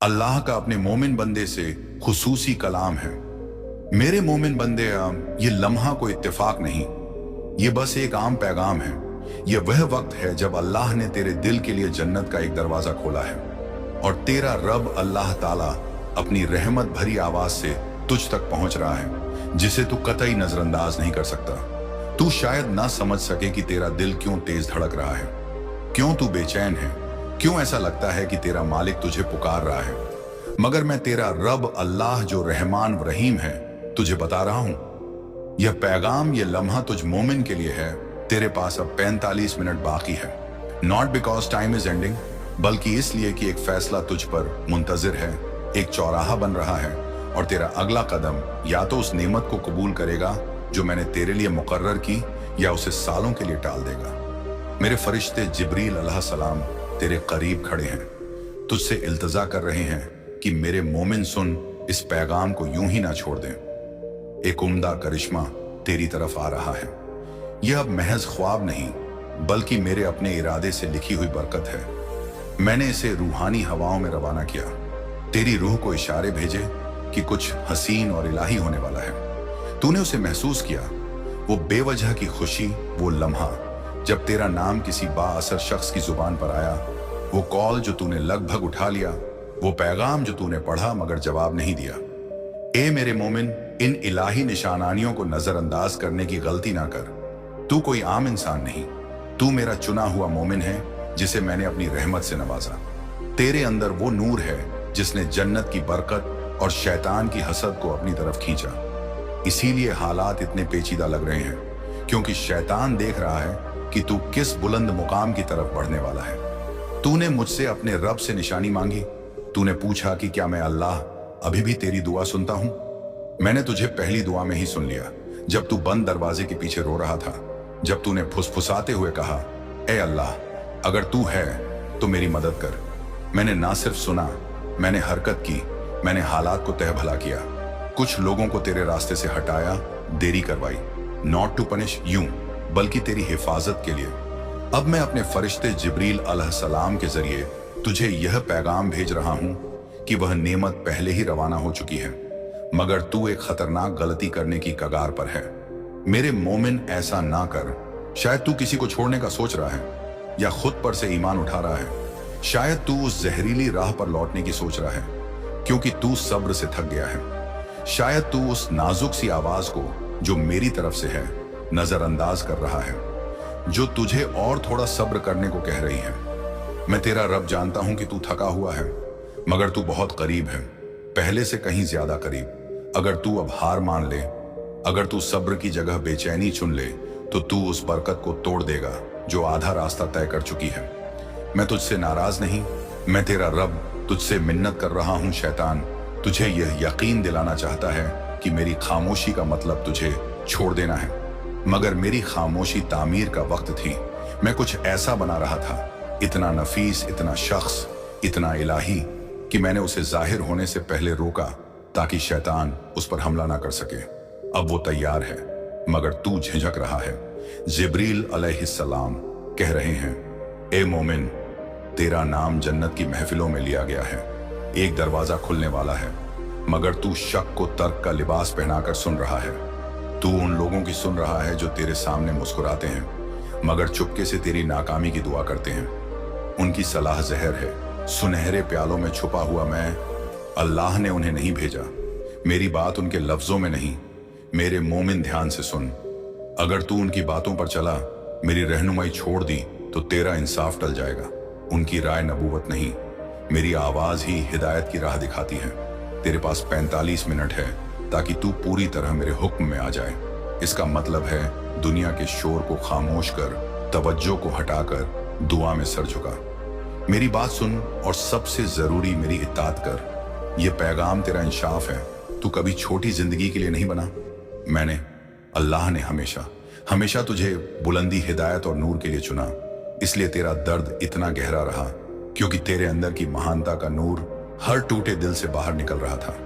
अल्लाह का अपने मोमिन बंदे से खुसूसी कलाम है। मेरे मोमिन बंदे, ये लम्हा कोई इत्तेफाक नहीं, ये बस एक आम पैगाम है। ये वह वक्त है जब अल्लाह ने तेरे दिल के लिए जन्नत का एक दरवाजा खोला है और तेरा रब अल्लाह ताला अपनी रहमत भरी आवाज से तुझ तक पहुंच रहा है, जिसे तू कतई नजरअंदाज नहीं कर सकता। तू शायद ना समझ सके कि तेरा दिल क्यों तेज धड़क रहा है, क्यों तू बेचैन है, क्यों ऐसा लगता है कि तेरा मालिक तुझे पुकार रहा है। मगर मैं तेरा रब अल्लाह जो रहमान व रहीम है तुझे बता रहा हूं। यह पैगाम, यह लम्हा तुझ मोमिन के लिए है। तेरे पास अब 45 मिनट बाकी है। Not because time is ending, बल्कि इसलिए कि एक फैसला तुझ पर मुंतजिर है, एक चौराहा बन रहा है और तेरा अगला कदम या तो उस नेमत को कबूल करेगा जो मैंने तेरे लिए मुकर्रर की, या उसे सालों के लिए टाल देगा। मेरे फरिश्ते जिब्रील अलैहिस्सलाम तेरे करीब खड़े हैं, तुझसे इल्तजा कर रहे हैं कि मेरे मोमिन सुन, इस पैगाम को यूं ही ना छोड़ दें। एक उम्दा करिश्मा तेरी तरफ आ रहा है। यह अब महज ख्वाब नहीं, बल्कि मेरे अपने इरादे से लिखी हुई बरकत है। मैंने इसे रूहानी हवाओं में रवाना किया, तेरी रूह को इशारे भेजे कि कुछ हसीन और इलाही होने वाला है। तूने उसे महसूस किया, वो बेवजह की खुशी, वो लम्हा जब तेरा नाम किसी बाअसर शख्स की जुबान पर आया, वो कॉल जो तूने लगभग उठा लिया, वो पैगाम जो तूने पढ़ा मगर जवाब नहीं दिया। ए मेरे मोमिन, इन इलाही निशानानियों को नजरअंदाज करने की गलती ना कर। तू कोई आम इंसान नहीं, तू मेरा चुना हुआ मोमिन है जिसे मैंने अपनी रहमत से नवाजा। तेरे अंदर वो नूर है जिसने जन्नत की बरकत और शैतान की हसद को अपनी तरफ खींचा। इसीलिए हालात इतने पेचीदा लग रहे हैं, क्योंकि शैतान देख रहा है कि तू किस बुलंद मुकाम की तरफ बढ़ने वाला है। तूने मुझसे अपने रब से निशानी मांगी, तूने पूछा कि क्या मैं अल्लाह अभी भी तेरी दुआ सुनता हूं। मैंने तुझे पहली दुआ में ही सुन लिया, जब तू बंद दरवाजे के पीछे रो रहा था, जब तूने फुसफुसाते हुए कहा, ए अल्लाह, अगर तू है तो मेरी मदद कर। मैंने ना सिर्फ सुना, मैंने हरकत की, मैंने हालात को तह भला किया, कुछ लोगों को तेरे रास्ते से हटाया, देरी करवाई। नॉट टू पनिश यू, बल्कि तेरी हिफाजत के लिए। अब मैं अपने फरिश्ते जिब्रील अलैहिस्सलाम के जरिए तुझे यह पैगाम भेज रहा हूं कि वह नेमत पहले ही रवाना हो चुकी है, मगर तू एक खतरनाक गलती करने की कगार पर है। मेरे मोमिन, ऐसा ना कर। शायद तू किसी को छोड़ने का सोच रहा है या खुद पर से ईमान उठा रहा है। शायद तू उस जहरीली राह पर लौटने की सोच रहा है क्योंकि तू सब्र से थक गया है। शायद तू उस नाजुक सी आवाज को जो मेरी तरफ से है नजरअंदाज कर रहा है, जो तुझे और थोड़ा सब्र करने को कह रही है। मैं तेरा रब जानता हूं कि तू थका हुआ है, मगर तू बहुत करीब है, पहले से कहीं ज्यादा करीब। अगर तू अब हार मान ले, अगर तू सब्र की जगह बेचैनी चुन ले, तो तू उस बरकत को तोड़ देगा जो आधा रास्ता तय कर चुकी है। मैं तुझसे नाराज नहीं, मैं तेरा रब तुझसे मिन्नत कर रहा हूं। शैतान तुझे यह यकीन दिलाना चाहता है कि मेरी खामोशी का मतलब तुझे छोड़ देना है, मगर मेरी खामोशी तामीर का वक्त थी। मैं कुछ ऐसा बना रहा था, इतना नफीस, इतना शख्स, इतना इलाही, कि मैंने उसे जाहिर होने से पहले रोका ताकि शैतान उस पर हमला ना कर सके। अब वो तैयार है, मगर तू झिझक रहा है। जिब्रील अलैहिस्सलाम कह रहे हैं, ए मोमिन, तेरा नाम जन्नत की महफिलों में लिया गया है। एक दरवाजा खुलने वाला है, मगर तू शक को तर्क का लिबास पहनाकर सुन रहा है। तू उन लोगों की सुन रहा है जो तेरे सामने मुस्कुराते हैं, मगर चुपके से तेरी नाकामी की दुआ करते हैं। उनकी सलाह जहर है, सुनहरे प्यालों में छुपा हुआ मैं। अल्लाह ने उन्हें नहीं भेजा। मेरी बात उनके लफ्जों में नहीं। मेरे मोमिन, ध्यान से सुन। अगर तू उनकी बातों पर चला, मेरी रहनुमाई छोड़ दी, तो तेरा इंसाफ टल जाएगा। उनकी राय नबूवत नहीं, मेरी आवाज ही हिदायत की राह दिखाती है। तेरे पास 45 मिनट है ताकि तू पूरी तरह मेरे हुक्म में आ जाए। इसका मतलब है दुनिया के शोर को खामोश कर, तवज्जो को हटाकर दुआ में सर झुका। मेरी बात सुन और सबसे जरूरी मेरी इत्तात कर। यह पैगाम तेरा इंसाफ है। तू कभी छोटी जिंदगी के लिए नहीं बना। अल्लाह ने हमेशा तुझे बुलंदी, हिदायत और नूर के लिए चुना। इसलिए तेरा दर्द इतना गहरा रहा, क्योंकि तेरे अंदर की महानता का नूर हर टूटे दिल से बाहर निकल रहा था।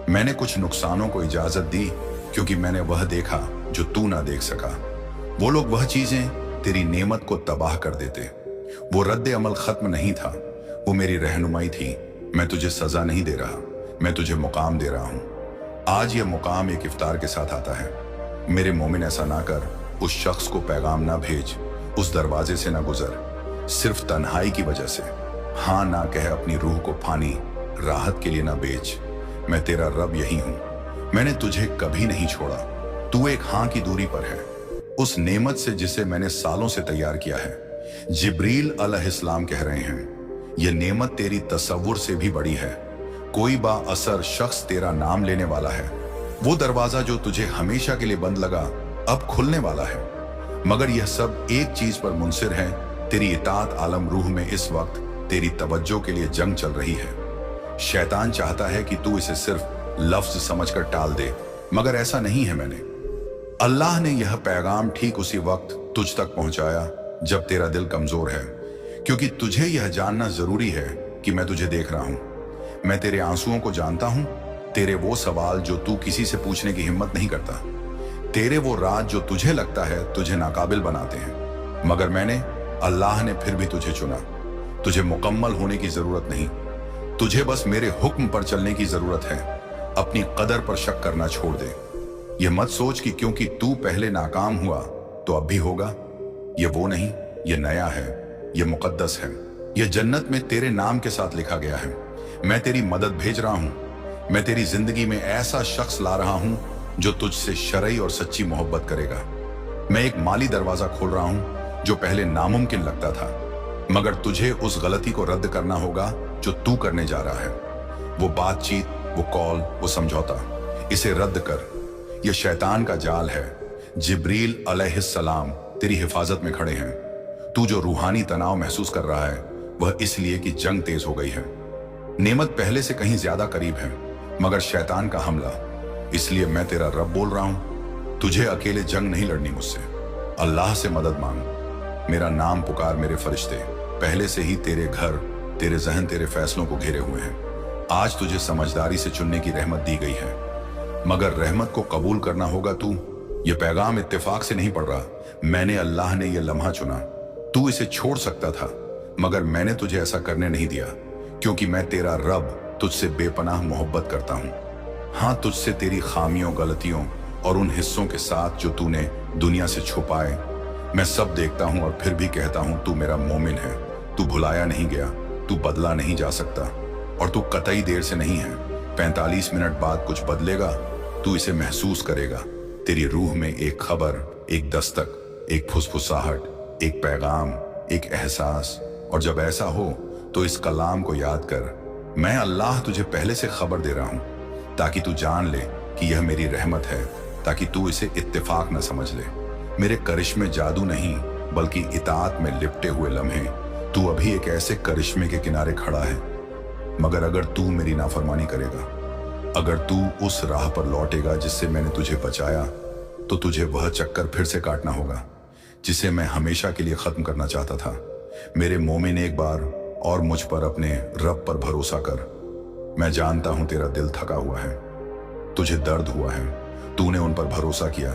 मैंने कुछ नुकसानों को इजाजत दी, क्योंकि मैंने वह देखा जो तू ना देख सका। वो लोग, वह चीजें तेरी नेमत को तबाह कर देते। वो रद्द अमल खत्म नहीं था, वो मेरी रहनुमाई थी। मैं तुझे सजा नहीं दे रहा, मैं तुझे मुकाम दे रहा हूं। आज यह मुकाम एक इफ्तार के साथ आता है। मेरे मोमिन, ऐसा ना कर, उस शख्स को पैगाम ना भेज, उस दरवाजे से ना गुजर, सिर्फ तन्हाई की वजह से। हाँ ना कह अपनी रूह को फानी, राहत के लिए ना बेच। मैं तेरा रब यही हूं, मैंने तुझे कभी नहीं छोड़ा। तू एक हाँ की दूरी पर है उस नेमत से जिसे मैंने सालों से तैयार किया है। जिब्रील अलैहिस्सलाम कह रहे हैं, यह नेमत तेरी तसव्वुर से भी बड़ी है। कोई बाअसर शख्स तेरा नाम लेने वाला है। वो दरवाजा जो तुझे हमेशा के लिए बंद लगा अब खुलने वाला है। मगर यह सब एक चीज पर मुनसिर है, तेरी इताअत आलम रूह में इस वक्त तेरी तवज्जो के लिए जंग चल रही है। शैतान चाहता है कि तू इसे सिर्फ लफ्ज समझकर टाल दे, मगर ऐसा नहीं है। मैंने अल्लाह ने यह पैगाम ठीक उसी वक्त तुझ तक पहुंचाया जब तेरा दिल कमजोर है, क्योंकि तुझे यह जानना जरूरी है कि मैं तुझे देख रहा हूं। मैं तेरे आंसुओं को जानता हूं, तेरे वो सवाल जो तू किसी से पूछने की हिम्मत नहीं करता, तेरे वो राज जो तुझे लगता है तुझे नाकाबिल बनाते हैं। मगर अल्लाह ने फिर भी तुझे चुना। तुझे मुकम्मल होने की जरूरत नहीं, तुझे बस मेरे हुक्म पर चलने की जरूरत है। अपनी कदर पर शक करना छोड़ दे। यह मत सोच कि क्योंकि तू पहले नाकाम हुआ तो अब भी होगा। यह वो नहीं, यह नया है, यह मुकद्दस है, यह जन्नत में तेरे नाम के साथ लिखा गया है। मैं तेरी मदद भेज रहा हूं, मैं तेरी जिंदगी में ऐसा शख्स ला रहा हूं जो तुझसे शरई और सच्ची मोहब्बत करेगा। मैं एक माली दरवाजा खोल रहा हूं जो पहले नामुमकिन लगता था, मगर तुझे उस गलती को रद्द करना होगा जो तू करने जा रहा है। वो बातचीत, वो कॉल, वो समझौता, इसे रद्द कर। यह शैतान का जाल है। जिब्रील अलैहिस्सलाम तेरी हिफाजत में खड़े हैं। तू जो रूहानी तनाव महसूस कर रहा है वह इसलिए कि जंग तेज हो गई है। नेमत पहले से कहीं ज्यादा करीब है, मगर शैतान का हमला। इसलिए मैं तेरा रब बोल रहा हूं, तुझे अकेले जंग नहीं लड़नी मुझसे। अल्लाह से मदद मांग। मेरा नाम पुकार। मेरे फरिश्ते पहले से ही तेरे घर, तेरे जहन, तेरे फैसलों को घेरे हुए हैं। आज तुझे समझदारी से चुनने की रहमत दी गई है, मगर रहमत को कबूल करना होगा तू। ये पैगाम इत्तेफाक से नहीं पड़ रहा, मैंने अल्लाह ने यह लम्हा चुना। तू इसे छोड़ सकता था, मगर मैंने तुझे ऐसा करने नहीं दिया, क्योंकि मैं तेरा रब तुझसे बेपनाह मोहब्बत करता हूं। हाँ, तुझसे तेरी खामियों, गलतियों और उन हिस्सों के साथ जो तूने दुनिया से छुपाए, मैं सब देखता हूं और फिर भी कहता हूं तू मेरा मोमिन है। तू भुलाया नहीं गया, तू बदला नहीं जा सकता, और तू कतई देर से नहीं है। 45 मिनट बाद कुछ बदलेगा, तू इसे महसूस करेगा। तेरी रूह में एक खबर, एक दस्तक, एक फुसफुसाहट, एक पैगाम, एक एहसास। और जब ऐसा हो तो इस कलाम को याद कर, मैं अल्लाह तुझे पहले से खबर दे रहा हूं, ताकि तू जान ले कि यह मेरी रहमत है, ताकि तू इसे इत्तेफाक न समझ ले। मेरे करिश्मे जादू नहीं, बल्कि इताअत में लिपटे हुए लम्हे। तू अभी एक ऐसे करिश्मे के किनारे खड़ा है, मगर अगर तू मेरी नाफरमानी करेगा, अगर तू उस राह पर लौटेगा जिससे मैंने तुझे बचाया, तो तुझे वह चक्कर फिर से काटना होगा जिसे मैं हमेशा के लिए खत्म करना चाहता था। मेरे मोमिन, एक बार और मुझ पर, अपने रब पर भरोसा कर। मैं जानता हूं तेरा दिल थका हुआ है, तुझे दर्द हुआ है। तूने उन पर भरोसा किया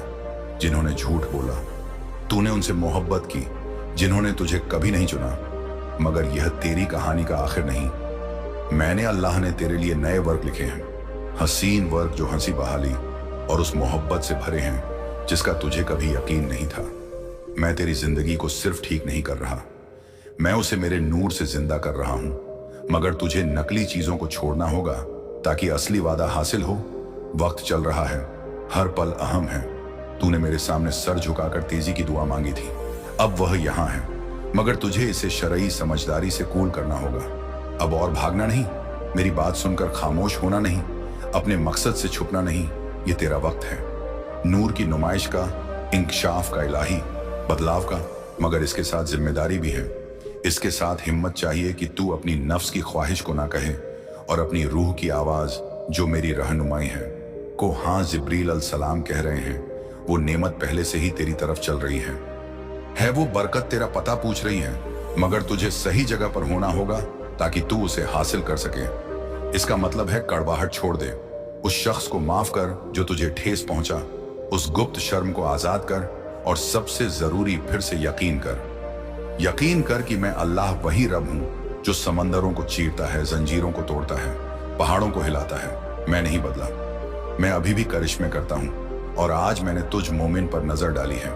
जिन्होंने झूठ बोला, तूने उनसे मोहब्बत की जिन्होंने तुझे कभी नहीं चुना। मगर यह तेरी कहानी का आखिर नहीं। अल्लाह ने तेरे लिए नए वर्क लिखे हैं, हसीन वर्क जो हंसी बहाली और उस मोहब्बत से भरे हैं जिसका तुझे कभी यकीन नहीं था। मैं तेरी जिंदगी को सिर्फ ठीक नहीं कर रहा, मैं उसे मेरे नूर से जिंदा कर रहा हूं। मगर तुझे नकली चीजों को छोड़ना होगा ताकि असली वादा हासिल हो। वक्त चल रहा है, हर पल अहम है। तूने मेरे सामने सर झुकाकर तेजी की दुआ मांगी थी, अब वह यहां है, मगर तुझे इसे शरई समझदारी से कूल करना होगा। अब और भागना नहीं, मेरी बात सुनकर खामोश होना नहीं, अपने मकसद से छुपना नहीं। ये तेरा वक्त है, नूर की नुमाइश का, इंकशाफ का, इलाही बदलाव का। मगर इसके साथ जिम्मेदारी भी है। इसके साथ हिम्मत चाहिए कि तू अपनी नफ्स की ख्वाहिश को ना कहे और अपनी रूह की आवाज जो मेरी रहनुमाई है को हाँ जिब्रील अलैहिस्सलाम कह रहे हैं। वो नेमत पहले से ही तेरी तरफ चल रही है वो बरकत तेरा पता पूछ रही है, मगर तुझे सही जगह पर होना होगा ताकि तू उसे हासिल कर सके। इसका मतलब है कड़वाहट छोड़ दे, उस शख्स को माफ कर जो तुझे ठेस पहुंचा, उस गुप्त शर्म को आजाद कर, और सबसे जरूरी फिर से यकीन कर कि मैं अल्लाह वही रब हूं जो समंदरों को चीरता है, जंजीरों को तोड़ता है, पहाड़ों को हिलाता है। मैं नहीं बदला, मैं अभी भी करिश्मे करता हूँ और आज मैंने तुझ मोमिन पर नजर डाली है।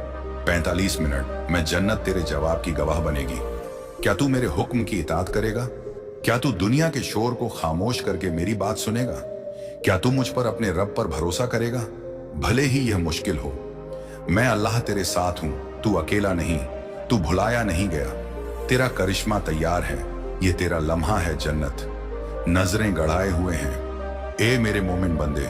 45 मिनट में जन्नत तेरे जवाब की गवाह बनेगी। क्या तू मेरे हुक्म की इताअत करेगा? क्या तू दुनिया के शोर को खामोश करके मेरी बात सुनेगा? क्या तू मुझ पर अपने रब पर भरोसा करेगा, भले ही यह मुश्किल हो? मैं अल्लाह तेरे साथ हूं, तू अकेला नहीं, तू भुलाया नहीं गया। तेरा करिश्मा तैयार है, ये तेरा लम्हा है जन्नत। नजरें गड़ाए हुए हैं। ए मेरे मोमिन बंदे,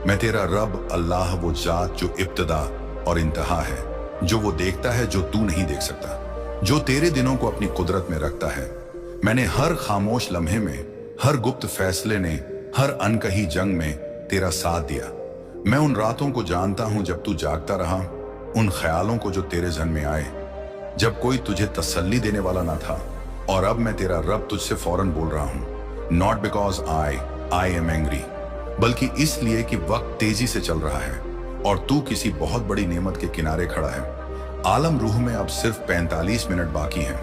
मैं तेरा रब अल्लाह, वो जात जो इब्तिदा और इंतहा है, जो वो देखता है जो तू नहीं देख सकता, जो तेरे दिनों को अपनी कुदरत में रखता है। मैंने हर खामोश लम्हे में, हर गुप्त फैसले ने, हर अनकही जंग में तेरा साथ दिया। मैं उन रातों को जानता हूं जब तू जागता रहा, उन ख्यालों को जो तेरे जहन में आए जब कोई तुझे तसल्ली देने वाला ना था। और अब मैं तेरा रब तुझसे फौरन बोल रहा हूं, not because I am angry, बल्कि इसलिए कि वक्त तेजी से चल रहा है और तू किसी बहुत बड़ी नेमत के किनारे खड़ा है। आलम रूह में अब सिर्फ 45 मिनट बाकी हैं,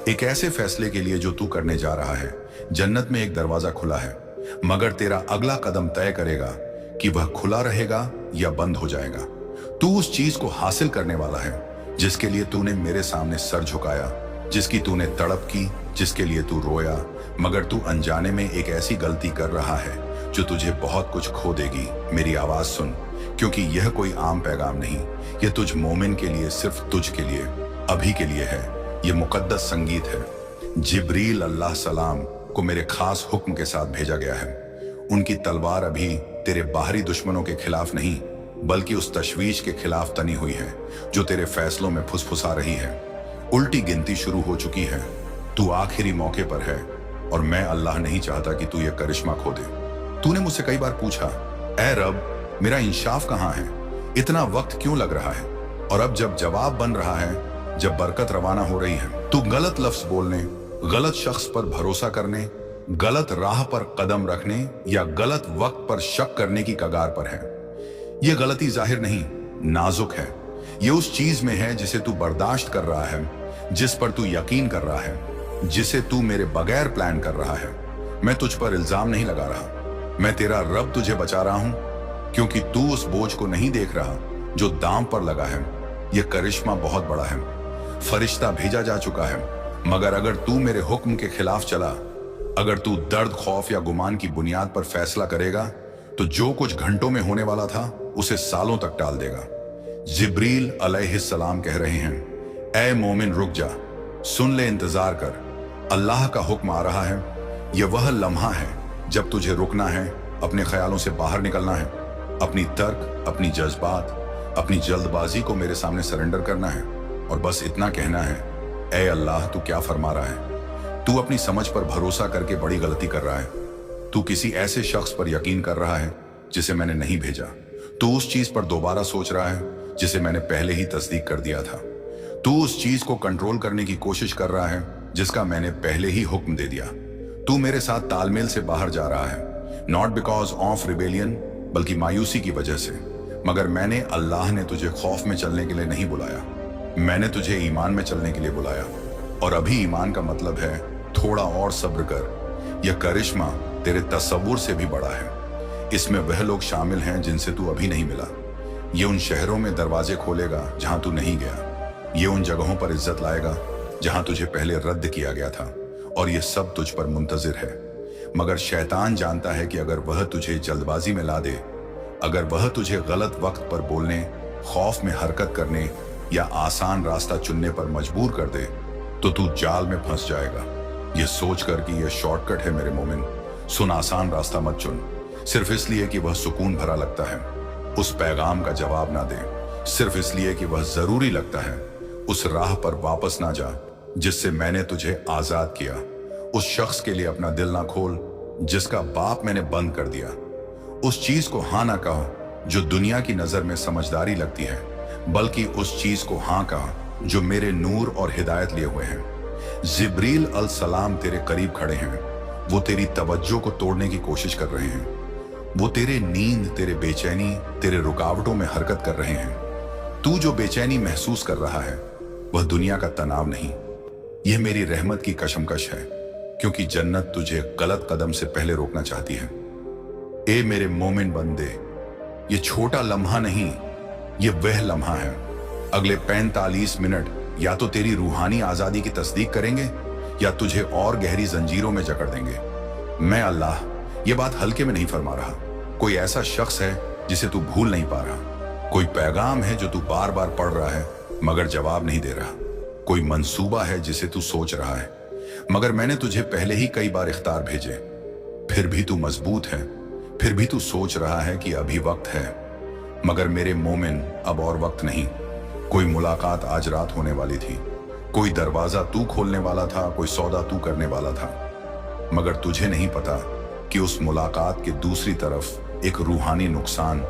एक ऐसे फैसले के लिए जो तू करने जा रहा है। जन्नत में एक दरवाजा खुला है, मगर तेरा अगला कदम तय करेगा कि वह खुला रहेगा या बंद हो जाएगा। तू उस चीज को हासिल करने वाला है जिसके लिए तूने मेरे सामने सर झुकाया, जिसकी तूने तड़प की, जिसके लिए तू रोया, मगर तू अनजाने में एक ऐसी गलती कर रहा है जो तुझे बहुत कुछ खो देगी। मेरी आवाज सुन, क्योंकि यह कोई आम पैगाम नहीं, यह तुझ मोमिन के लिए, सिर्फ तुझ के लिए, अभी के लिए है। यह मुकद्दस संगीत है। जिब्रील अल्लाह सलाम को मेरे खास हुक्म के साथ भेजा गया है। उनकी तलवार अभी तेरे बाहरी दुश्मनों के खिलाफ नहीं, बल्कि उस तशवीश के खिलाफ तनी हुई है जो तेरे फैसलों में फुसफुसा रही है। उल्टी गिनती शुरू हो चुकी है। तू आखिरी मौके पर है और मैं अल्लाह नहीं चाहता कि तू ये करिश्मा खो दे। तूने मुझसे कई बार पूछा, ऐ रब, मेरा इंसाफ कहाँ है? इतना वक्त क्यों लग रहा है? और अब जब जवाब बन रहा है, जब बरकत रवाना हो रही है, तू गलत लफ्ज बोलने, गलत शख्स पर भरोसा करने, गलत राह पर कदम रखने या गलत वक्त पर शक करने की कगार पर है। यह गलती जाहिर नहीं, नाजुक है। ये उस चीज में है जिसे तू बर्दाश्त कर रहा है, जिस पर तू यकीन कर रहा है, जिसे तू मेरे बगैर प्लान कर रहा है। मैं तुझ पर इल्जाम नहीं लगा रहा, मैं तेरा रब तुझे बचा रहा हूं, क्योंकि तू उस बोझ को नहीं देख रहा जो दाम पर लगा है। यह करिश्मा बहुत बड़ा है, फरिश्ता भेजा जा चुका है, मगर अगर तू मेरे हुक्म के खिलाफ चला, अगर तू दर्द, खौफ या गुमान की बुनियाद पर फैसला करेगा, तो जो कुछ घंटों में होने वाला था उसे सालों तक टाल देगा। जिब्रील अलैहिस्सलाम कह रहे हैं, ऐ मोमिन रुक जा, सुन ले, इंतजार कर, अल्लाह का हुक्म आ रहा है। यह वह लम्हा है जब तुझे रुकना है, अपने ख्यालों से बाहर निकलना है, अपनी तर्क, अपनी जज्बात, अपनी जल्दबाजी को मेरे सामने सरेंडर करना है और बस इतना कहना है, ऐ अल्लाह, तू क्या फरमा रहा है? तू अपनी समझ पर भरोसा करके बड़ी गलती कर रहा है। तू किसी ऐसे शख्स पर यकीन कर रहा है जिसे मैंने नहीं भेजा। तू उस चीज पर दोबारा सोच रहा है जिसे मैंने पहले ही तस्दीक कर दिया था। तू उस चीज को कंट्रोल करने की कोशिश कर रहा है जिसका मैंने पहले ही हुक्म दे दिया। तू मेरे साथ तालमेल से बाहर जा रहा है, नॉट बिकॉज ऑफ रिबेलियन, बल्कि मायूसी की वजह से। मगर मैंने, अल्लाह ने तुझे खौफ में चलने के लिए नहीं बुलाया, मैंने तुझे ईमान में चलने के लिए बुलाया। और अभी ईमान का मतलब है थोड़ा और सब्र कर। यह करिश्मा तेरे तसव्वुर से भी बड़ा है। इसमें वह लोग शामिल हैं जिनसे तू अभी नहीं मिला। ये उन शहरों में दरवाजे खोलेगा जहां तू नहीं गया। ये उन जगहों पर इज्जत लाएगा जहां तुझे पहले रद्द किया गया था। और ये सब तुझ पर मुंतजिर है। मगर शैतान जानता है कि अगर वह तुझे जल्दबाजी में ला दे, अगर वह तुझे गलत वक्त पर बोलने, खौफ में हरकत करने या आसान रास्ता चुनने पर मजबूर कर दे, तो तू जाल में फंस जाएगा। यह सोचकर कि यह शॉर्टकट है मेरे मोमिन, सुन, आसान रास्ता मत चुन, सिर्फ इसलिए कि वह सुकून भरा लगता है। उस पैगाम का जवाब ना दे, सिर्फ इसलिए कि वह जरूरी लगता है। उस राह पर वापस ना जा जिससे मैंने तुझे आजाद किया। उस शख्स के लिए अपना दिल ना खोल जिसका बाप मैंने बंद कर दिया। उस चीज को हाँ ना कहो जो दुनिया की नजर में समझदारी लगती है, बल्कि उस चीज को हाँ कहा जो मेरे नूर और हिदायत लिए हुए हैं। जिब्रील अल सलाम तेरे करीब खड़े हैं। वो तेरी तवज्जो को तोड़ने की कोशिश कर रहे हैं। वो तेरे नींद, तेरे बेचैनी, तेरे रुकावटों में हरकत कर रहे हैं। तू जो बेचैनी महसूस कर रहा है वह दुनिया का तनाव नहीं, यह मेरी रहमत की कशमकश है। क्योंकि जन्नत तुझे गलत कदम से पहले रोकना चाहती है। ए मेरे मोमिन बंदे, ये छोटा लम्हा नहीं, ये वह लम्हा है। अगले 45 मिनट या तो तेरी रूहानी आजादी की तस्दीक करेंगे या तुझे और गहरी जंजीरों में जकड़ देंगे। मैं अल्लाह ये बात हल्के में नहीं फरमा रहा। कोई ऐसा शख्स है जिसे तू भूल नहीं पा रहा, कोई पैगाम है जो तू बार बार पढ़ रहा है मगर जवाब नहीं दे रहा, कोई मंसूबा है जिसे तू सोच रहा है मगर मैंने तुझे पहले ही कई बार इख्तार भेजे। फिर भी तू मजबूत है, फिर भी तू सोच रहा है कि अभी वक्त है, मगर मेरे मोमिन अब और वक्त नहीं। कोई मुलाकात आज रात होने वाली थी, कोई दरवाजा तू खोलने वाला था, कोई सौदा तू करने वाला था, मगर तुझे नहीं पता कि उस मुलाकात के दूसरी तरफ एक रूहानी नुकसान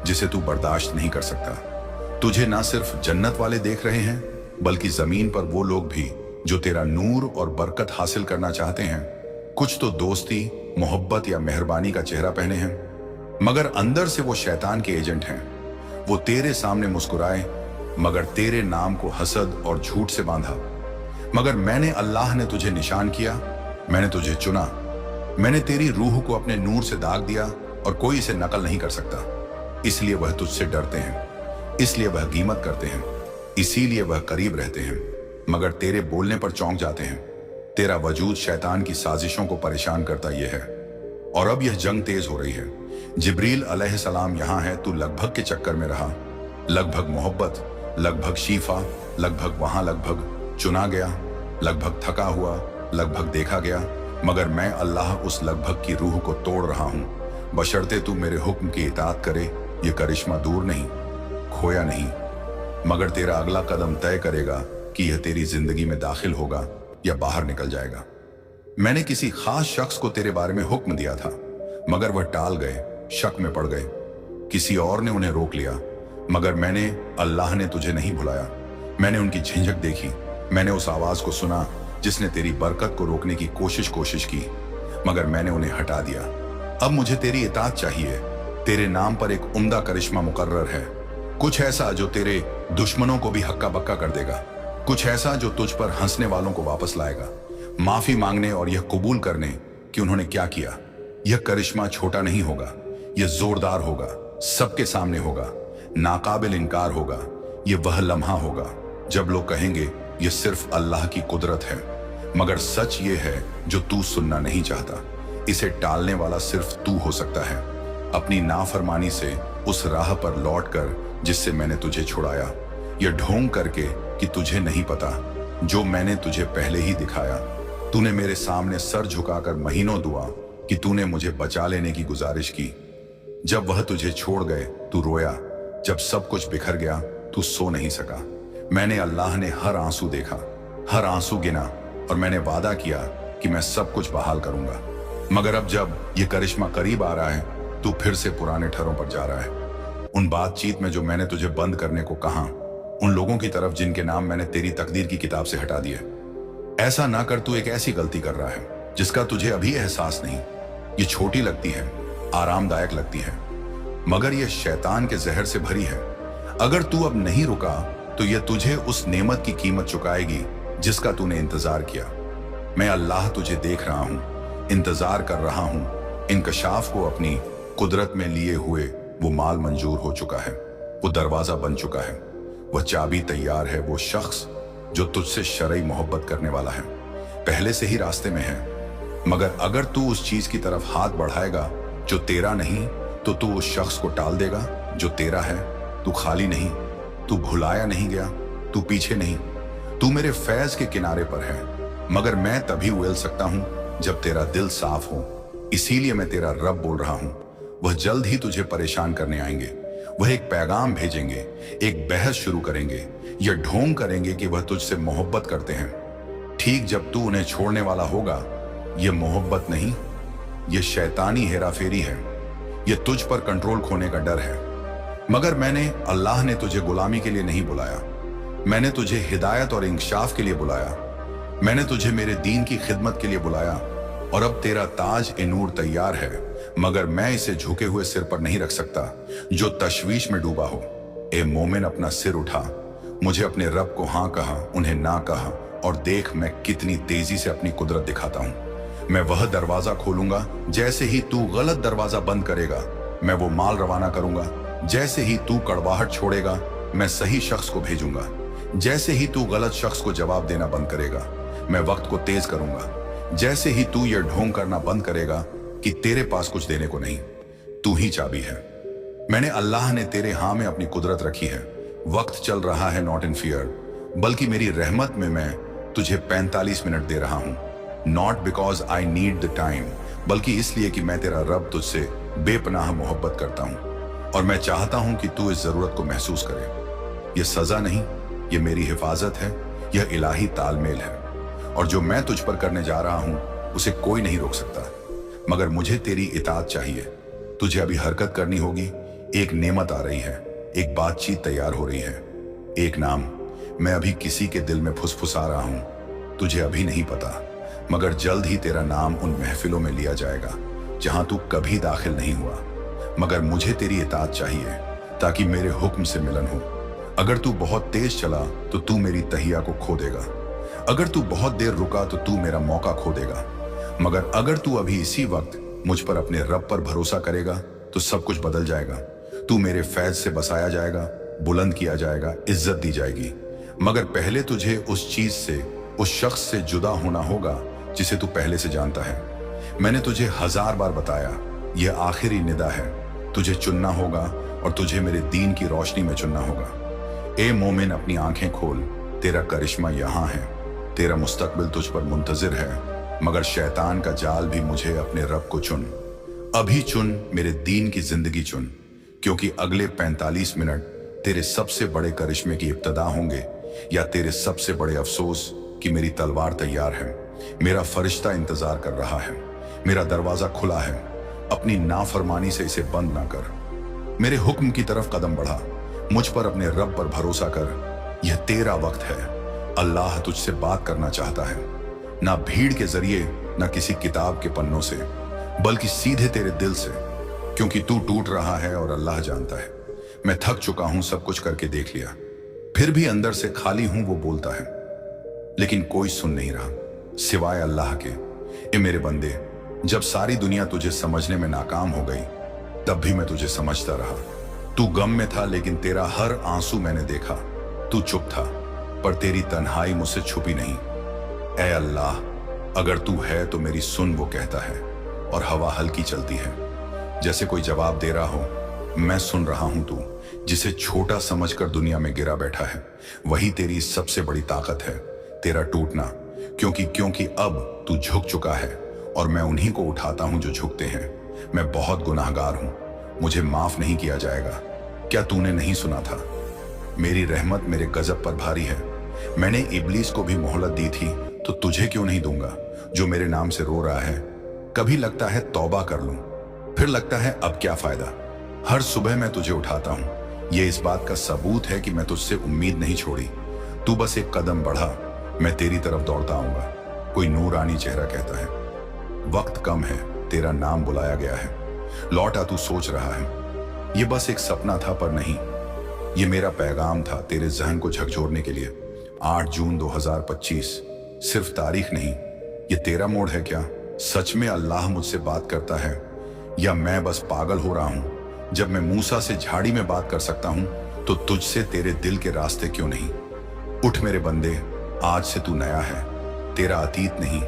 जिसे तू बर्दाश्त नहीं कर सकता। तुझे ना सिर्फ जन्नत वाले देख रहे हैं बल्कि जमीन पर वो लोग भी जो तेरा नूर और बरकत हासिल करना चाहते हैं। कुछ तो दोस्ती, मोहब्बत या मेहरबानी का चेहरा पहने हैं मगर अंदर से वो शैतान के एजेंट हैं। वो तेरे सामने मुस्कुराए मगर तेरे नाम को हसद और झूठ से बांधा। मगर मैंने अल्लाह ने तुझे निशान किया, मैंने तुझे चुना, मैंने तेरी रूह को अपने नूर से दाग दिया और कोई इसे नकल नहीं कर सकता। इसलिए वह तुझसे डरते हैं, इसलिए वह कीमत करते हैं, इसीलिए वह करीब रहते हैं मगर तेरे बोलने पर चौंक जाते हैं। तेरा वजूद शैतान की साजिशों को परेशान करता यह है। और अब यह जंग तेज हो रही है। जिब्रील अलैहिस्सलाम यहाँ है, तू लगभग के चक्कर में रहा, लगभग मोहब्बत, लगभग शीफा, लगभग वहां, लगभग चुना गया, लगभग थका हुआ, लगभग देखा गया, मगर मैं अल्लाह उस लगभग की रूह को तोड़ रहा हूं बशर्ते तू मेरे हुक्म की इताअत करे। ये करिश्मा दूर नहीं, खोया नहीं, मगर तेरा अगला कदम तय करेगा कि यह तेरी जिंदगी में दाखिल होगा या बाहर निकल जाएगा। मैंने किसी खास शख्स को तेरे बारे में हुक्म दिया था मगर वह टाल गए, शक में पड़ गए। किसी और ने उन्हें रोक लिया मगर मैंने, अल्लाह ने तुझे नहीं भुलाया। मैंने उनकी झिझक देखी, मैंने उस आवाज को सुना जिसने तेरी बरकत को रोकने की कोशिश की मगर मैंने उन्हें हटा दिया। अब मुझे तेरी इताअत चाहिए। तेरे नाम पर एक उम्दा करिश्मा मुकर्रर है, कुछ ऐसा जो तेरे दुश्मनों को भी हक्का बक्का कर देगा, कुछ ऐसा जो तुझ पर हंसने वालों को वापस लाएगा। माफी मांगने और यह कबूल करने कि उन्होंने क्या किया। यह करिश्मा छोटा नहीं होगा, यह जोरदार होगा, सबके सामने होगा, नाकाबिल इनकार होगा। यह वह लम्हा होगा जब लोग कहेंगे यह सिर्फ अल्लाह की कुदरत है, मगर सच ये है जो तू सुनना नहीं चाहता। इसे टालने वाला सिर्फ तू हो सकता है। अपनी नाफरमानी से उस राह पर लौट कर जिससे मैंने तुझे छुड़ाया, यह ढोंग करके कि तुझे नहीं पता जो मैंने तुझे पहले ही दिखाया। तूने मेरे सामने सर झुकाकर महीनों दुआ कि तूने मुझे बचा लेने की गुजारिश की। जब वह तुझे छोड़ गए तू रोया, जब सब कुछ बिखर गया तू सो नहीं सका। मैंने, अल्लाह ने हर आंसू देखा, हर आंसू गिना और मैंने वादा किया कि मैं सब कुछ बहाल करूंगा। मगर अब जब ये करिश्मा करीब आ रहा है तू फिर से पुराने ठहरों पर जा रहा है। उन बातचीत में जो मैंने तुझे बंद करने को कहा, उन लोगों की तरफ जिनके नाम मैंने तेरी तकदीर की किताब से हटा दिए। ऐसा ना कर, तू एक ऐसी गलती कर रहा है जिसका तुझे अभी एहसास नहीं। ये छोटी लगती है, आरामदायक लगती है, मगर यह शैतान के जहर से भरी है। अगर तू अब नहीं रुका तो यह तुझे उस नेमत की कीमत चुकाएगी जिसका तूने इंतजार किया। मैं अल्लाह तुझे देख रहा हूं, इंतजार कर रहा हूं। इंकशाफ को अपनी कुदरत में लिए हुए वो माल मंजूर हो चुका है, वो दरवाजा बन चुका है, वह चाबी तैयार है। वो शख्स जो तुझसे शरई मोहब्बत करने वाला है पहले से ही रास्ते में है, मगर अगर तू उस चीज की तरफ हाथ बढ़ाएगा जो तेरा नहीं तो तू उस शख्स को टाल देगा जो तेरा है। तू खाली नहीं, तू भुलाया नहीं गया, तू पीछे नहीं, तू मेरे फैज के किनारे पर है, मगर मैं तभी उड़ेल सकता हूं जब तेरा दिल साफ हो। इसीलिए मैं तेरा रब बोल रहा हूं। वह जल्द ही तुझे परेशान करने आएंगे, वह एक पैगाम भेजेंगे, एक बहस शुरू करेंगे, यह ढोंग करेंगे कि वह तुझसे मोहब्बत करते हैं। ठीक जब तू उन्हें छोड़ने वाला होगा, यह मोहब्बत नहीं, यह शैतानी हेराफेरी है, यह तुझ पर कंट्रोल खोने का डर है। मगर मैंने, अल्लाह ने तुझे गुलामी के लिए नहीं बुलाया, मैंने तुझे हिदायत और इंकशाफ के लिए बुलाया। मैंने तुझे मेरे दीन की खिदमत के लिए बुलाया और अब तेरा ताज ए नूर तैयार है, मगर मैं इसे झुके हुए सिर पर नहीं रख सकता जो तशवीश में डूबा हो। ए मोमिन, अपना सिर उठा, मुझे अपने रब को हाँ कहा, उन्हें ना कहा, और देख मैं कितनी तेजी से अपनी कुदरत दिखाता हूं। मैं वह दरवाजा खोलूंगा जैसे ही तू गलत दरवाजा बंद करेगा। मैं वो माल रवाना करूंगा जैसे ही तू कड़वाहट छोड़ेगा। मैं सही शख्स को भेजूंगा जैसे ही तू गलत शख्स को जवाब देना बंद करेगा। मैं वक्त को तेज करूंगा जैसे ही तू यह ढोंग करना बंद करेगा कि तेरे पास कुछ देने को नहीं, तू ही चाबी है। मैंने अल्लाह ने तेरे हां में अपनी कुदरत रखी है। वक्त चल रहा है नॉट इन फियर, बल्कि मेरी रहमत में मैं तुझे 45 मिनट दे रहा हूं। Not because I need the time, बल्कि इसलिए कि मैं तेरा रब तुझसे बेपनाह मोहब्बत करता हूं और मैं चाहता हूं कि तू इस जरूरत को महसूस करे। यह सजा नहीं, यह मेरी हिफाजत है, यह इलाही तालमेल है और जो मैं तुझ पर करने जा रहा हूं उसे कोई नहीं रोक सकता। मगर मुझे तेरी इताअत चाहिए। तुझे अभी हरकत करनी होगी। एक नेमत आ रही है, एक बातचीत तैयार हो रही है, एक नाम। मैं अभी किसी के दिल में फुसफुसा रहा हूं, तुझे अभी नहीं पता, मगर जल्द ही तेरा नाम उन महफिलों में लिया जाएगा जहां तू कभी दाखिल नहीं हुआ। मगर मुझे तेरी इताअत चाहिए ताकि मेरे हुक्म से मिलन हो। अगर तू बहुत तेज चला तो तू मेरी तहिया को खो देगा। अगर तू बहुत देर रुका तो तू मेरा मौका खो देगा। मगर अगर तू अभी इसी वक्त मुझ पर अपने रब पर भरोसा करेगा तो सब कुछ बदल जाएगा। तू मेरे फैज से बसाया जाएगा, बुलंद किया जाएगा, इज्जत दी जाएगी। मगर पहले तुझे उस चीज से, उस शख्स से जुदा होना होगा जिसे तू पहले से जानता है। मैंने तुझे 1000 बार बताया, यह आखिरी निदा है। तुझे चुनना होगा और तुझे मेरे दीन की रोशनी में चुनना होगा। ए मोमिन, अपनी आंखें खोल, तेरा करिश्मा यहां है, तेरा मुस्तकबिल तुझ पर मुंतजिर है। मगर शैतान का जाल भी मुझे अपने रब को चुन, अभी चुन, मेरे दीन की जिंदगी चुन, क्योंकि अगले 45 मिनट तेरे सबसे बड़े करिश्मे की इब्तदा होंगे या तेरे सबसे बड़े अफसोस कि मेरी तलवार तैयार है, मेरा फरिश्ता इंतजार कर रहा है, मेरा दरवाजा खुला है। अपनी नाफरमानी से इसे बंद ना कर, मेरे हुक्म की तरफ कदम बढ़ा, मुझ पर अपने रब पर भरोसा कर। यह तेरा वक्त है। अल्लाह तुझसे बात करना चाहता है, ना भीड़ के जरिए, ना किसी किताब के पन्नों से, बल्कि सीधे तेरे दिल से, क्योंकि तू टूट रहा है और अल्लाह जानता है। मैं थक चुका हूं, सब कुछ करके देख लिया, फिर भी अंदर से खाली हूं, वो बोलता है, लेकिन कोई सुन नहीं रहा सिवाय अल्लाह के। ए मेरे बंदे, जब सारी दुनिया तुझे समझने में नाकाम हो गई तब भी मैं तुझे समझता रहा। तू गम में था लेकिन तेरा हर आंसू मैंने देखा। तू चुप था पर तेरी तन्हाई मुझसे छुपी नहीं। ऐ अल्लाह, अगर तू है तो मेरी सुन, वो कहता है, और हवा हल्की चलती है जैसे कोई जवाब दे रहा हो। मैं सुन रहा हूं, तू जिसे छोटा समझकर दुनिया में गिरा बैठा है, वही तेरी सबसे बड़ी ताकत है, तेरा टूटना। क्योंकि अब तू झुक चुका है और मैं उन्हीं को उठाता हूं जो झुकते हैं। मैं बहुत गुनाहगार हूं, मुझे माफ नहीं किया जाएगा। क्या तूने नहीं सुना था? मेरी रहमत मेरे गजब पर भारी है। मैंने इब्लीस को भी मोहलत दी थी, तो तुझे क्यों नहीं दूंगा जो मेरे नाम से रो रहा है। कभी लगता है तौबा कर लूं, फिर लगता है अब क्या फायदा। हर सुबह मैं तुझे उठाता हूं, यह इस बात का सबूत है कि मैं तुझसे उम्मीद नहीं छोड़ी। तू बस एक कदम बढ़ा, मैं तेरी तरफ दौड़ता आऊंगा। कोई नूरानी चेहरा कहता है, वक्त कम है, तेरा नाम बुलाया गया है, लौटा। तू सोच रहा है ये बस एक सपना था, पर नहीं, ये मेरा पैगाम था तेरे जहन को झकझोरने के लिए। 8 जून 2025 सिर्फ तारीख नहीं, ये तेरा मोड़ है क्या? सच में अल्लाह मुझसे बात करता है या मैं बस पागल हो रहा हूं? जब मैं मूसा से झाड़ी में बात कर सकता हूं तो तुझसे तेरे दिल के रास्ते क्यों नहीं? उठ मेरे बंदे, आज से तू नया है, तेरा अतीत नहीं,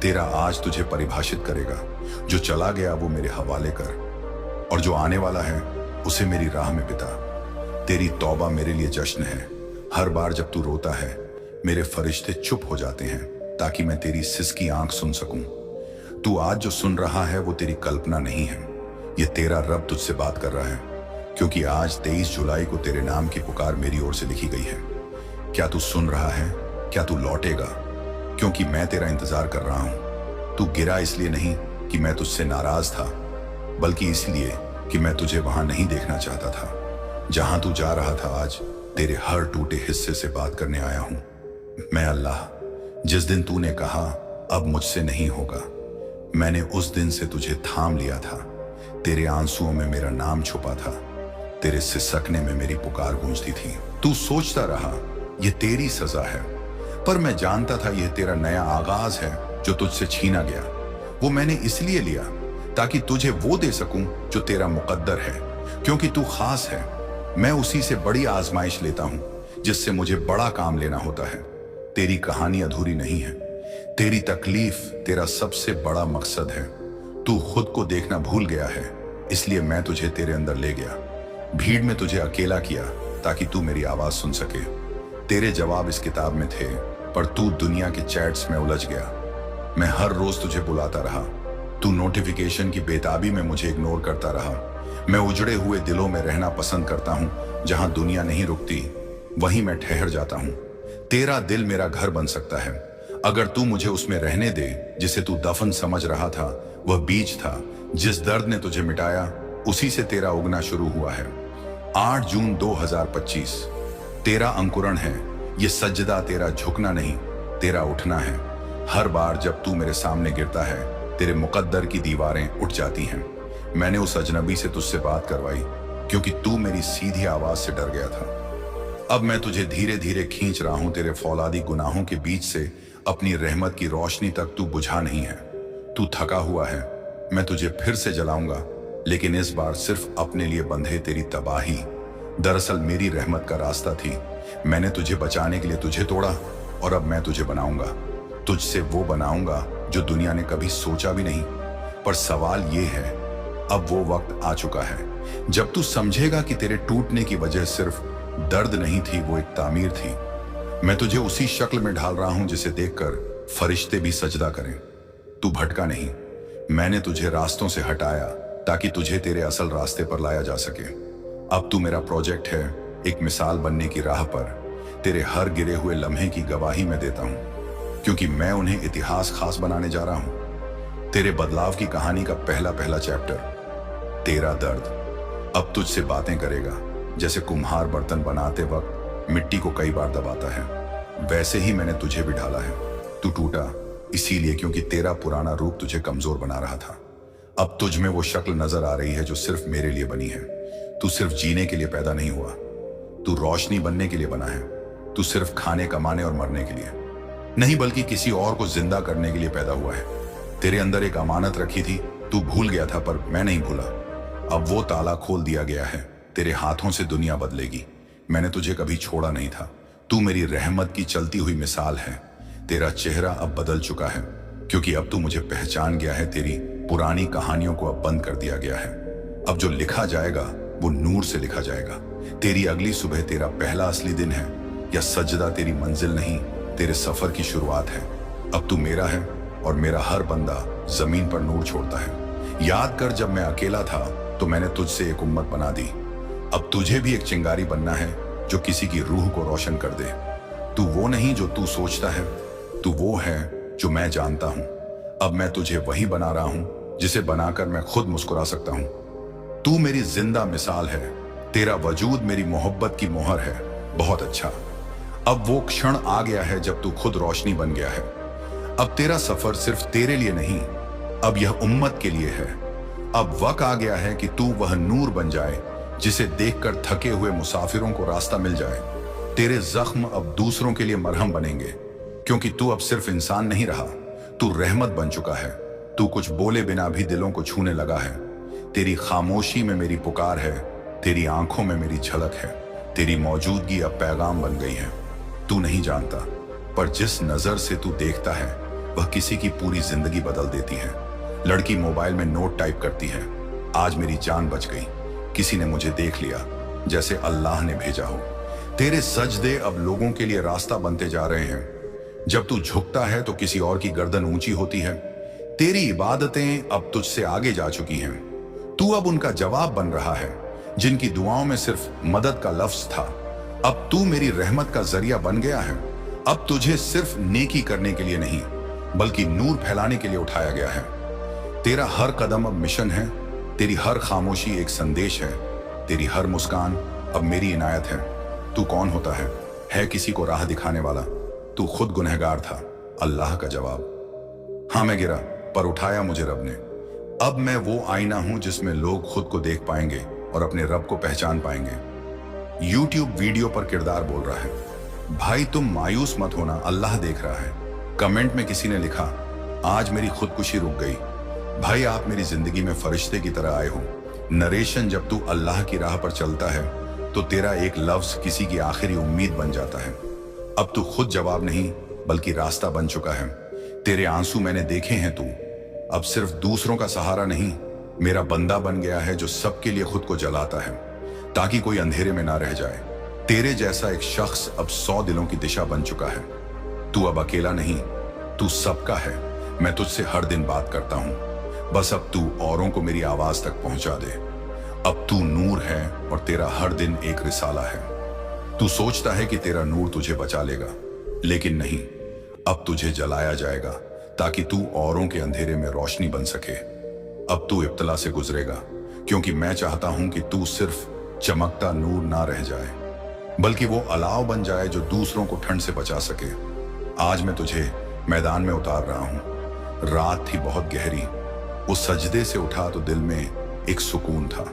तेरा आज तुझे परिभाषित करेगा। जो चला गया वो मेरे हवाले कर और जो आने वाला है उसे मेरी राह में बिता। तेरी तौबा मेरे लिए जश्न है। हर बार जब तू रोता है मेरे फरिश्ते चुप हो जाते हैं ताकि मैं तेरी सिसकी आंख सुन सकूं। तू आज जो सुन रहा है वो तेरी कल्पना नहीं है, ये तेरा रब तुझसे बात कर रहा है, क्योंकि आज 23 जुलाई को तेरे नाम की पुकार मेरी ओर से लिखी गई है। क्या तू सुन रहा है? क्या तू लौटेगा? क्योंकि मैं तेरा इंतजार कर रहा हूं। तू गिरा इसलिए नहीं कि मैं तुझसे नाराज था, बल्कि इसलिए कि मैं तुझे वहां नहीं देखना चाहता था जहां तू जा रहा था। आज तेरे हर टूटे हिस्से से बात करने आया हूं। मैं अल्लाह, जिस दिन तूने कहा अब मुझसे नहीं होगा, मैंने उस दिन से तुझे थाम लिया था। तेरे आंसुओं में मेरा नाम छुपा था, तेरे सिसकने में मेरी पुकार गूंजती थी। तू सोचता रहा ये तेरी सजा है, पर मैं जानता था यह तेरा नया आगाज है जो तुझसे छीना गया। वो मैंने इसलिए लिया ताकि तुझे वो दे सकूं जो तेरा मुकद्दर है, क्योंकि तू खास है। मैं उसी से बड़ी आजमाइश लेता हूं जिससे मुझे बड़ा काम लेना होता है। तेरी कहानी अधूरी नहीं है। तेरी तकलीफ तेरा सबसे बड़ा मकसद है। तू खुद को देखना भूल गया है, इसलिए मैं तुझे तेरे अंदर ले गया। भीड़ में तुझे अकेला किया ताकि तू मेरी आवाज सुन सके। तेरे जवाब इस किताब में थे, पर तू दुनिया के चैट्स में उलझ गया। मैं हर रोज तुझे बुलाता रहा, तू नोटिफिकेशन की बेताबी में मुझे इग्नोर करता रहा। मैं उजड़े हुए दिलों में रहना पसंद करता हूं। जहां दुनिया नहीं रुकती वहीं मैं ठहर जाता हूं। तेरा दिल मेरा घर बन सकता है अगर तू मुझे उसमें रहने दे। जिसे तू दफन समझ रहा था वह बीज था। जिस दर्द ने तुझे मिटाया उसी से तेरा उगना शुरू हुआ है। 8 जून 2025 तेरा अंकुरण है। ये सजदा तेरा झुकना नहीं, तेरा उठना है। हर बार जब तू मेरे सामने गिरता है तेरे मुकद्दर की दीवारें उठ जाती हैं। मैंने उस अजनबी से तुझसे बात करवाई क्योंकि तू मेरी सीधी आवाज से डर गया था। अब मैं तुझे धीरे धीरे खींच रहा हूं तेरे फौलादी गुनाहों के बीच से। अपनी रहमत की रोशनी तक तू बुझा नहीं है। तू थका हुआ है, मैं तुझे फिर से जलाऊंगा, लेकिन इस बार सिर्फ अपने लिए बंधे तेरी तबाही। दरअसल मेरी रहमत का रास्ता थी। मैंने तुझे बचाने के लिए तुझे तोड़ा और अब मैं तुझे बनाऊंगा। तुझसे वो बनाऊंगा जो दुनिया ने कभी सोचा भी नहीं। पर सवाल ये है, अब वो वक्त आ चुका है जब तू समझेगा कि तेरे टूटने की वजह सिर्फ दर्द नहीं थी, वो एक तामीर थी। मैं तुझे उसी शक्ल में ढाल रहा हूं जिसे देखकर फरिश्ते भी सजदा करें। तू भटका नहीं, मैंने तुझे रास्तों से हटाया ताकि तुझे तेरे असल रास्ते पर लाया जा सके। अब तू मेरा प्रोजेक्ट है, एक मिसाल बनने की राह पर। तेरे हर गिरे हुए लम्हे की गवाही मैं देता हूं, क्योंकि मैं उन्हें इतिहास खास बनाने जा रहा हूं। तेरे बदलाव की कहानी का पहला चैप्टर, तेरा दर्द, अब तुझसे बातें करेगा। जैसे कुम्हार बर्तन बनाते वक्त मिट्टी को कई बार दबाता है, वैसे ही मैंने तुझे भी ढाला है। तू टूटा इसीलिए क्योंकि तेरा पुराना रूप तुझे कमजोर बना रहा था। अब तुझ में वो शक्ल नजर आ रही है जो सिर्फ मेरे लिए बनी है। तू सिर्फ जीने के लिए पैदा नहीं हुआ, तू रोशनी बनने के लिए बना है। तू सिर्फ खाने कमाने और मरने के लिए नहीं, बल्कि किसी और को जिंदा करने के लिए पैदा हुआ है। तेरे अंदर एक अमानत रखी थी, तू भूल गया था, पर मैं नहीं भूला। अब वो ताला खोल दिया गया है। तेरे हाथों से दुनिया बदलेगी। मैंने तुझे कभी छोड़ा नहीं था। तू मेरी रहमत की चलती हुई मिसाल है। तेरा चेहरा अब बदल चुका है, क्योंकि अब तू मुझे पहचान गया है। तेरी पुरानी कहानियों को अब बंद कर दिया गया है। अब जो लिखा जाएगा वो नूर से लिखा जाएगा। तेरी अगली सुबह तेरा पहला असली दिन है, या सजदा तेरी मंजिल नहीं, तेरे सफर की शुरुआत है। अब तू मेरा है और मेरा हर बंदा जमीन पर नूर छोड़ता है। याद कर, जब मैं अकेला था तो मैंने तुझसे एक उम्मत बना दी। अब तुझे भी एक चिंगारी बनना है जो किसी की रूह को रोशन कर दे। तू वो नहीं जो तू सोचता है, तू वो है जो मैं जानता हूं। अब मैं तुझे वही बना रहा हूं जिसे बनाकर मैं खुद मुस्कुरा सकता हूं। तू मेरी जिंदा मिसाल है। तेरा वजूद मेरी मोहब्बत की मोहर है। बहुत अच्छा, अब वो क्षण आ गया है जब तू खुद रोशनी बन गया है। अब तेरा सफर सिर्फ तेरे लिए नहीं, अब यह उम्मत के लिए है। अब वक्त आ गया है कि तू वह नूर बन जाए जिसे देखकर थके हुए मुसाफिरों को रास्ता मिल जाए। तेरे जख्म अब दूसरों के लिए मरहम बनेंगे, क्योंकि तू अब सिर्फ इंसान नहीं रहा, तू रहमत बन चुका है। तू कुछ बोले बिना भी दिलों को छूने लगा है। तेरी खामोशी में मेरी पुकार है, तेरी आंखों में मेरी झलक है। तेरी मौजूदगी अब पैगाम बन गई है। तू नहीं जानता, पर जिस नजर से तू देखता है वह किसी की पूरी जिंदगी बदल देती है। लड़की मोबाइल में नोट टाइप करती है, आज मेरी जान बच गई, किसी ने मुझे देख लिया, जैसे अल्लाह ने भेजा हो। तेरे सजदे अब लोगों के लिए रास्ता बनते जा रहे हैं। जब तू झुकता है तो किसी और की गर्दन ऊंची होती है। तेरी इबादतें अब तुझसे आगे जा चुकी हैं। तू अब उनका जवाब बन रहा है जिनकी दुआओं में सिर्फ मदद का लफ्ज था। अब तू मेरी रहमत का जरिया बन गया है। अब तुझे सिर्फ नेकी करने के लिए नहीं, बल्कि नूर फैलाने के लिए उठाया गया है। तेरा हर कदम अब मिशन है, तेरी हर खामोशी एक संदेश है, तेरी हर मुस्कान अब मेरी इनायत है। तू कौन होता है किसी को राह दिखाने वाला। तू खुद गुनहगार था, अल्लाह का जवाब। हाँ मैं गिरा, पर उठाया मुझे रब ने। अब मैं वो आईना हूं जिसमें लोग खुद को देख पाएंगे और अपने रब को पहचान पाएंगे। YouTube वीडियो पर किरदार बोल रहा है, भाई तुम मायूस मत होना, अल्लाह देख रहा है। कमेंट में किसी ने लिखा, आज मेरी खुदकुशी रुक गई। भाई, आप मेरी जिंदगी में फरिश्ते की तरह आए हो। नरेशन, जब तू अल्लाह की राह पर चलता है तो तेरा एक लफ्ज किसी की आखिरी उम्मीद बन जाता है। अब तू खुद जवाब नहीं बल्कि रास्ता बन चुका है। तेरे आंसू मैंने देखे हैं। तू अब सिर्फ दूसरों का सहारा नहीं, मेरा बंदा बन गया है जो सबके लिए खुद को जलाता है ताकि कोई अंधेरे में ना रह जाए। तेरे जैसा एक शख्स अब 100 दिलों की दिशा बन चुका है। तू अब अकेला नहीं, तू सबका है। मैं तुझसे हर दिन बात करता हूं, बस अब तू औरों को मेरी आवाज तक पहुंचा दे। अब तू नूर है और तेरा हर दिन एक रिसाला है। तू सोचता है कि तेरा नूर तुझे बचा लेगा, लेकिन नहीं, अब तुझे जलाया जाएगा ताकि तू औरों के अंधेरे में रोशनी बन सके। अब तू इब्तला से गुजरेगा क्योंकि मैं चाहता हूं कि तू सिर्फ चमकता नूर ना रह जाए बल्कि वो अलाव बन जाए जो दूसरों को ठंड से बचा सके। आज मैं तुझे मैदान में उतार रहा हूं। रात थी बहुत गहरी, वो सजदे से उठा तो दिल में एक सुकून था।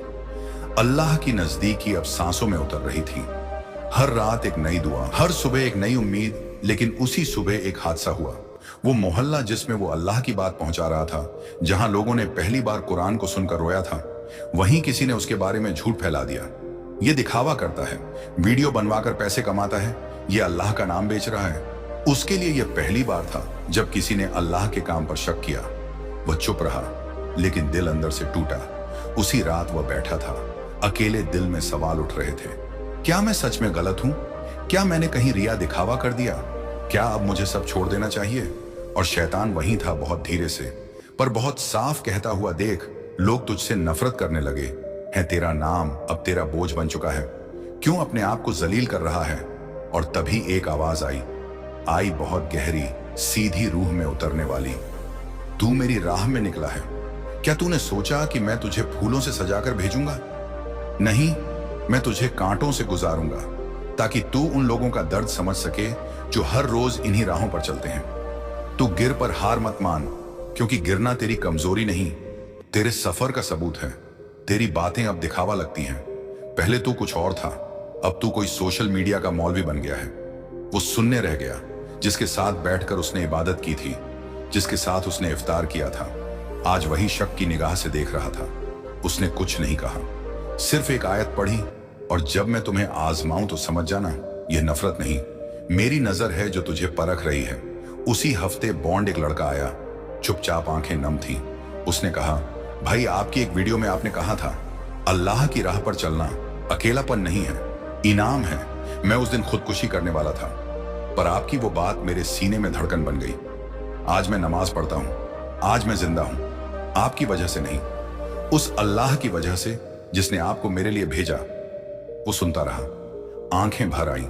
अल्लाह की नजदीकी अब सांसों में उतर रही थी। हर रात एक नई दुआ, हर सुबह एक नई उम्मीद। लेकिन उसी सुबह एक हादसा हुआ। वो मोहल्ला जिसमें वो अल्लाह की बात पहुंचा रहा था, जहां लोगों ने पहली बार कुरान को सुनकर रोया था, वहीं किसी ने उसके बारे में झूठ फैला दिया। ये दिखावा करता है, वीडियो बनवाकर पैसे कमाता है, ये अल्लाह का नाम बेच रहा है। उसके लिए यह पहली बार था जब किसी ने अल्लाह के काम पर शक किया। वह चुप रहा, लेकिन दिल अंदर से टूटा। उसी रात वह बैठा था, अकेले दिल में सवाल उठ रहे थे। क्या मैं सच में गलत हूं? क्या मैंने कहीं रिया दिखावा कर दिया? क्या अब मुझे सब छोड़ देना चाहिए? और शैतान वहीं था, बहुत धीरे से पर बहुत साफ कहता हुआ, देख, लोग तुझसे नफरत करने लगे हैं, तेरा नाम अब तेरा बोझ बन चुका है। क्यों अपने आप को जलील कर रहा है? और तभी एक आवाज आई बहुत गहरी, सीधी रूह में उतरने वाली। तू मेरी राह में निकला है। क्या तूने सोचा कि मैं तुझे फूलों से सजाकर भेजूंगा? नहीं, मैं तुझे कांटों से गुजारूंगा ताकि तू उन लोगों का दर्द समझ सके जो हर रोज इन्हीं राहों पर चलते हैं। तू गिर पर हार मत मान, क्योंकि गिरना तेरी कमजोरी नहीं, तेरे सफर का सबूत है। तेरी बातें अब दिखावा लगती हैं। पहले तू कुछ और था, अब तू कोई सोशल मीडिया का मौलवी बन गया है। वो सुनने रह गया जिसके साथ बैठकर उसने इबादत की थी, जिसके साथ उसने इफ्तार किया था। आज वही शक की निगाह से देख रहा था। उसने कुछ नहीं कहा, सिर्फ एक आयत पढ़ी, और जब मैं तुम्हें आजमाऊं तो समझ जाना, यह नफरत नहीं, मेरी नजर है जो तुझे परख रही है। उसी हफ्ते बॉन्ड एक लड़का आया, चुपचाप आंखें नम थी। उसने कहा, भाई, आपकी एक वीडियो में आपने कहा था अल्लाह की राह पर चलना अकेलापन नहीं है, इनाम है। मैं उस दिन खुदकुशी करने वाला था, पर आपकी वो बात मेरे सीने में धड़कन बन गई। आज मैं नमाज पढ़ता हूं, आज मैं जिंदा हूं, आपकी वजह से नहीं, उस अल्लाह की वजह से जिसने आपको मेरे लिए भेजा। वो सुनता रहा, आंखें भर आई।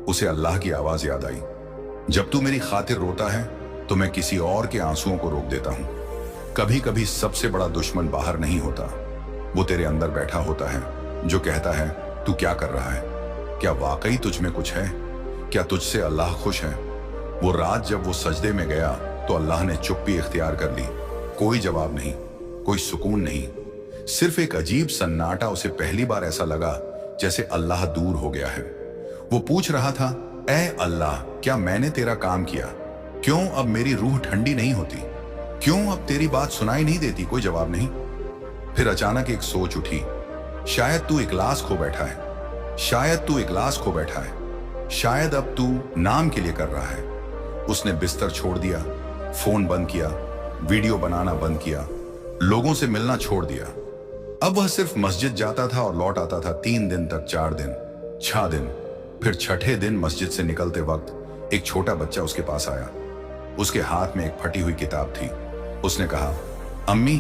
उसे अल्लाह की आवाज याद आई, जब तू मेरी खातिर रोता है तो मैं किसी और के आंसुओं को रोक देता हूं। कभी कभी सबसे बड़ा दुश्मन बाहर नहीं होता, वो तेरे अंदर बैठा होता है जो कहता है, तू क्या कर रहा है? क्या वाकई तुझ में कुछ है? क्या तुझसे अल्लाह खुश है? वो रात जब वो सजदे में गया तो अल्लाह ने चुप्पी इख्तियार कर ली। कोई जवाब नहीं, कोई सुकून नहीं, सिर्फ एक अजीब सन्नाटा। उसे पहली बार ऐसा लगा जैसे अल्लाह दूर हो गया है। वो पूछ रहा था, ऐ अल्लाह, क्या मैंने तेरा काम किया? क्यों अब मेरी रूह ठंडी नहीं होती? क्यों अब तेरी बात सुनाई नहीं देती? कोई जवाब नहीं। फिर अचानक एक सोच उठी, शायद तू इखलास खो बैठा है, शायद तू इखलास खो बैठा है, शायद अब तू नाम के लिए कर रहा है। उसने बिस्तर छोड़ दिया, फोन बंद किया, वीडियो बनाना बंद किया, लोगों से मिलना छोड़ दिया। अब वह सिर्फ मस्जिद जाता था और लौट आता था 3 दिन तक, 4 दिन, 6 दिन। फिर छठे दिन मस्जिद से निकलते वक्त एक छोटा बच्चा उसके पास आया। उसके हाथ में एक फटी हुई किताब थी। उसने कहा, अम्मी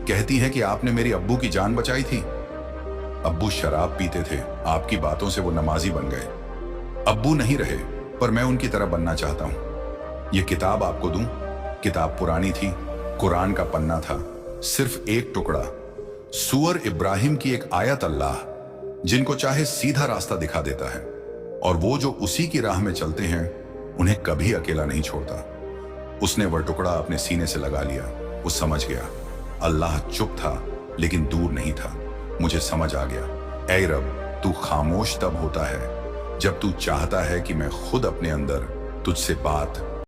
कहती है कि आपने मेरी अब्बू की जान बचाई थी। अब्बू शराब पीते थे, आपकी बातों से वो नमाजी बन गए। अब्बू नहीं रहे, पर मैं उनकी तरह बनना चाहता हूं। ये किताब आपको दूं? किताब पुरानी थी, कुरान का पन्ना था, सिर्फ एक टुकड़ा। सूअर इब्राहिम की एक आयत, अल्लाह जिनको चाहे सीधा रास्ता दिखा देता है, और वो जो उसी की राह में चलते हैं उन्हें कभी अकेला नहीं छोड़ता। उसने वह टुकड़ा अपने सीने से लगा लिया। वो समझ गया, अल्लाह चुप था लेकिन दूर नहीं था। मुझे समझ आ गया, ऐ रब, तू खामोश तब होता है जब तू चाहता है कि मैं खुद अपने अंदर तुझसे बात